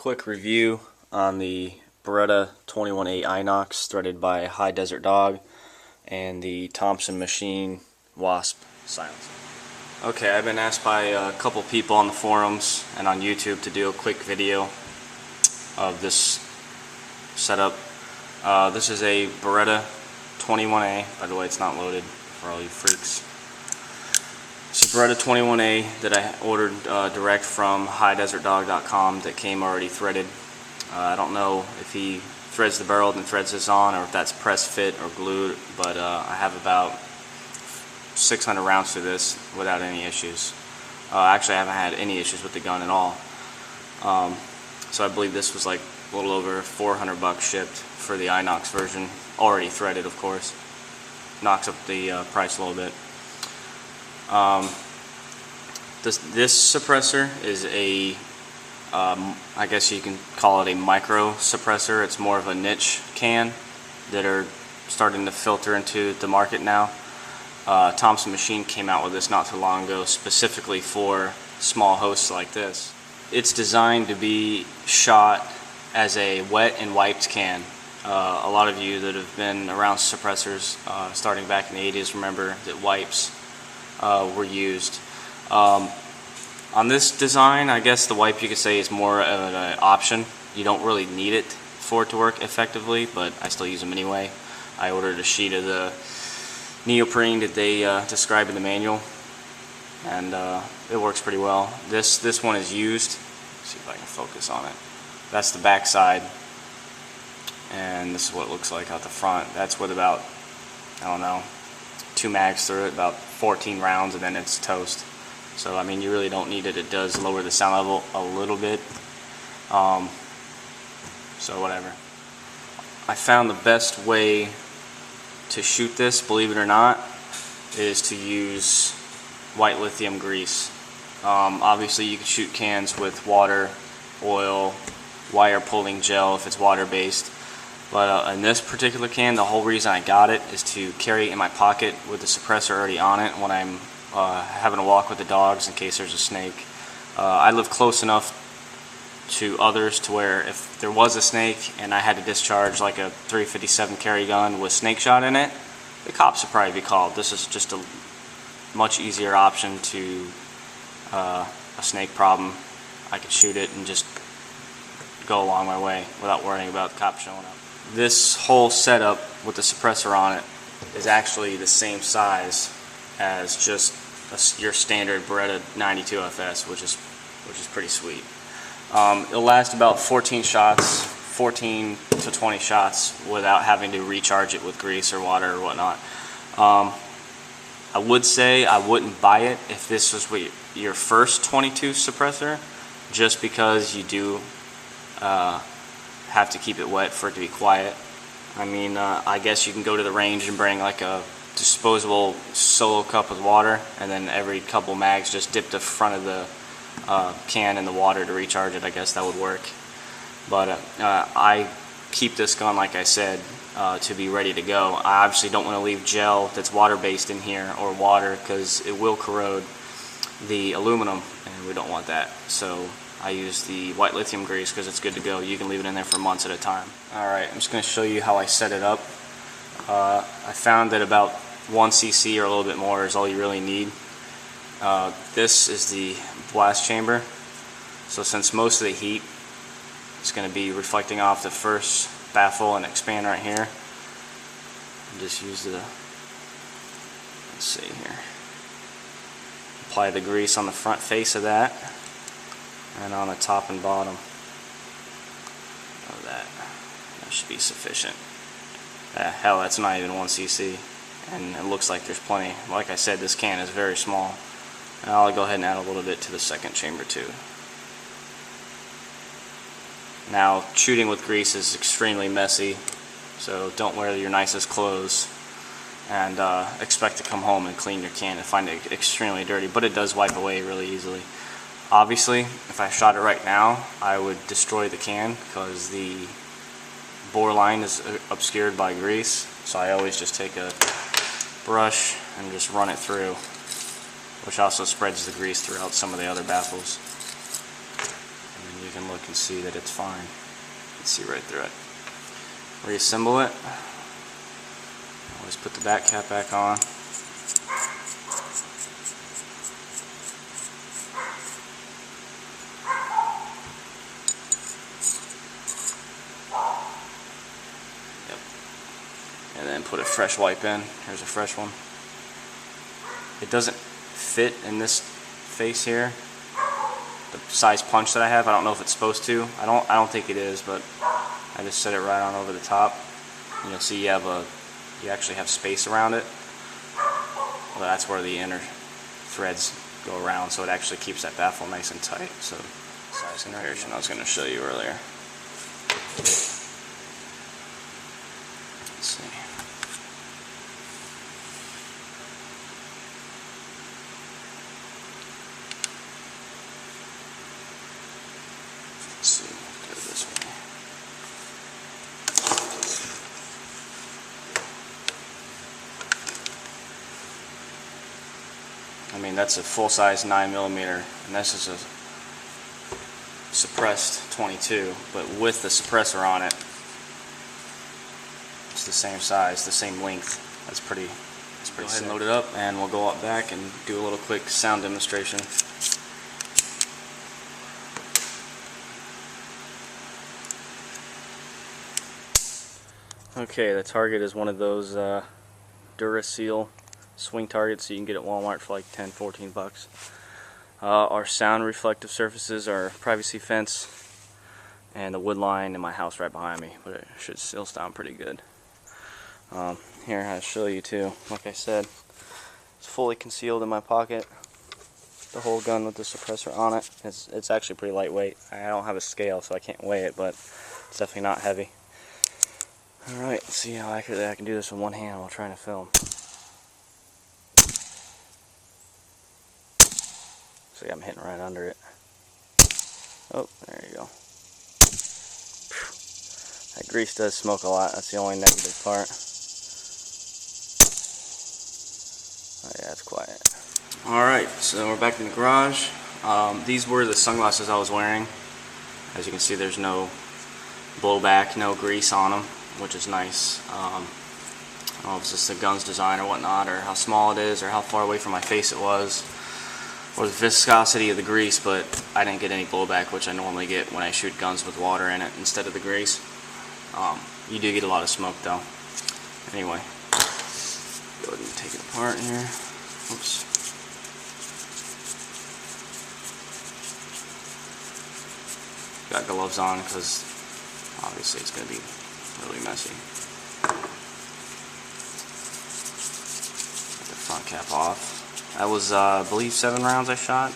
quick review on the Beretta 21a Inox threaded by High Desert Dog and the Thompson Machine WASP silencer. Okay, I've been asked by a couple people on the forums and on YouTube to do a quick video of this setup. This is a Beretta 21a, by the way it's not loaded for all you freaks. It's a Beretta 21a that I ordered direct from highdesertdog.com that came already threaded. I don't know if he threads the barrel and threads this on, or if that's press fit or glued, but I have about 600 rounds through this without any issues. Actually, I haven't had any issues with the gun at all. So I believe this was like a little over $400 shipped for the Inox version, already threaded, of course. Knocks up the price a little bit. This suppressor is a, I guess you can call it a micro suppressor. It's more of a niche can that are starting to filter into the market now. Thompson Machine came out with this not too long ago specifically for small hosts like this. It's designed to be shot as a wet and wiped can. A lot of you that have been around suppressors starting back in the 80s remember that wipes were used. On this design, I guess the wipe you could say is more of an option. You don't really need it for it to work effectively, but I still use them anyway. I ordered a sheet of the neoprene that they describe in the manual, and it works pretty well. This one is used. Let's see if I can focus on it. That's the back side, and this is what it looks like out the front. That's with about, I don't know, 2 mags through it, about 14 rounds, and then it's toast. So I mean, you really don't need it. It does lower the sound level a little bit, so whatever. I found the best way to shoot this, believe it or not, is to use white lithium grease. Obviously you can shoot cans with water, oil, wire pulling gel if it's water based, but in this particular can, the whole reason I got it is to carry it in my pocket with the suppressor already on it when I'm having a walk with the dogs in case there's a snake. I live close enough to others to where if there was a snake and I had to discharge like a .357 carry gun with snake shot in it, the cops would probably be called. This is just a much easier option to a snake problem. I could shoot it and just go along my way without worrying about the cops showing up. This whole setup with the suppressor on it is actually the same size as just your standard Beretta 92FS, which is pretty sweet. It'll last about 14 to 20 shots without having to recharge it with grease or water or whatnot. I would say I wouldn't buy it if this was your first 22 suppressor, just because you do have to keep it wet for it to be quiet. I mean, I guess you can go to the range and bring like a disposable solo cup with water, and then every couple mags just dip the front of the can in the water to recharge it. I guess that would work. But I keep this gun, like I said, to be ready to go. I obviously don't want to leave gel that's water based in here, or water, because it will corrode the aluminum and we don't want that. So I use the white lithium grease because it's good to go. You can leave it in there for months at a time. Alright, I'm just going to show you how I set it up. I found that about 1 cc or a little bit more is all you really need. This is the blast chamber, so since most of the heat is going to be reflecting off the first baffle and expand right here, just use the, let's see here, apply the grease on the front face of that and on the top and bottom of that. That should be sufficient. Hell, that's not even 1 cc, and it looks like there's plenty. Like I said, this can is very small. And I'll go ahead and add a little bit to the second chamber too. Now, shooting with grease is extremely messy, so don't wear your nicest clothes and expect to come home and clean your can and find it extremely dirty, but it does wipe away really easily. Obviously, if I shot it right now, I would destroy the can because the bore line is obscured by grease, so I always just take a brush and just run it through, which also spreads the grease throughout some of the other baffles. And then you can look and see that it's fine. You can see right through it. Reassemble it. Always put the back cap back on. Yep. And then put a fresh wipe in. Here's a fresh one. It doesn't fit in this face here. The size punch that I have, I don't know if it's supposed to. I don't think it is, but I just set it right on over the top. And you'll see you actually have space around it. Well, that's where the inner threads go around, so it actually keeps that baffle nice and tight. So, size comparison I was going to show you earlier. Let's see. Let's see, go this way. I mean, that's a full-size 9mm, and this is a suppressed 22, but with the suppressor on it, it's the same size, the same length. That's pretty. Go ahead and load it up, and we'll go up back and do a little quick sound demonstration. Okay, the target is one of those Duraseal swing targets that you can get at Walmart for like 10-14 bucks. Our sound reflective surfaces are privacy fence and the wood line in my house right behind me, but it should still sound pretty good. Here, I'll show you too. Like I said, it's fully concealed in my pocket. The whole gun with the suppressor on it. It's actually pretty lightweight. I don't have a scale, so I can't weigh it, but it's definitely not heavy. Alright, let's see how accurately I can do this with one hand while trying to film. See, I'm hitting right under it. Oh, there you go. That grease does smoke a lot. That's the only negative part. Oh yeah, it's quiet. Alright, so we're back in the garage. These were the sunglasses I was wearing. As you can see, there's no blowback, no grease on them, which is nice. I don't know if it's just the gun's design or whatnot, or how small it is, or how far away from my face it was, or the viscosity of the grease, but I didn't get any blowback, which I normally get when I shoot guns with water in it instead of the grease. You do get a lot of smoke though. Anyway, go ahead and take it apart here. Oops. Got gloves on because obviously it's going to be really messy. Get the front cap off. That was, I believe, 7 rounds I shot.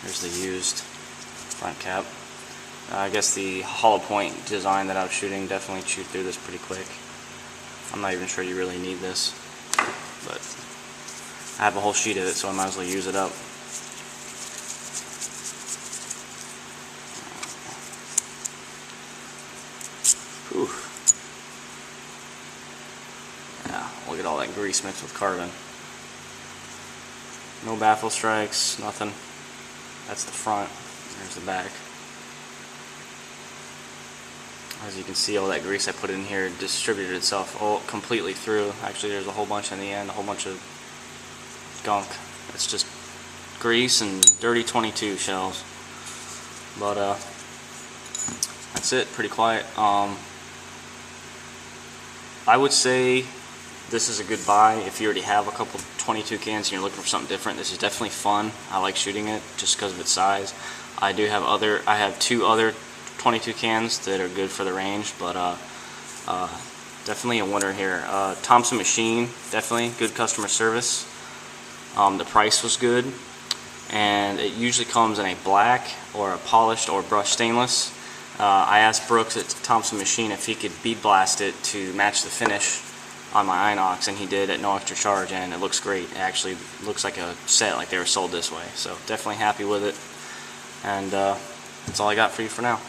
Here's the used front cap. I guess the hollow point design that I was shooting definitely chewed through this pretty quick. I'm not even sure you really need this, but I have a whole sheet of it, so I might as well use it up. Whew. Yeah, look at all that grease mixed with carbon. No baffle strikes, nothing. That's the front. There's the back. As you can see, all that grease I put in here distributed itself all completely through. Actually, there's a whole bunch in the end, a whole bunch of gunk. It's just grease and dirty 22 shells. But that's it. Pretty quiet. I would say this is a good buy if you already have a couple 22 cans and you're looking for something different. This is definitely fun. I like shooting it just because of its size. I have 2 other 22 cans that are good for the range, but definitely a winner here. Thompson Machine, definitely good customer service. The price was good, and it usually comes in a black or a polished or brushed stainless. I asked Brooks at Thompson Machine if he could bead blast it to match the finish on my inox, and he did at no extra charge, and it looks great. It actually looks like a set, like they were sold this way. So definitely happy with it, and that's all I got for you for now.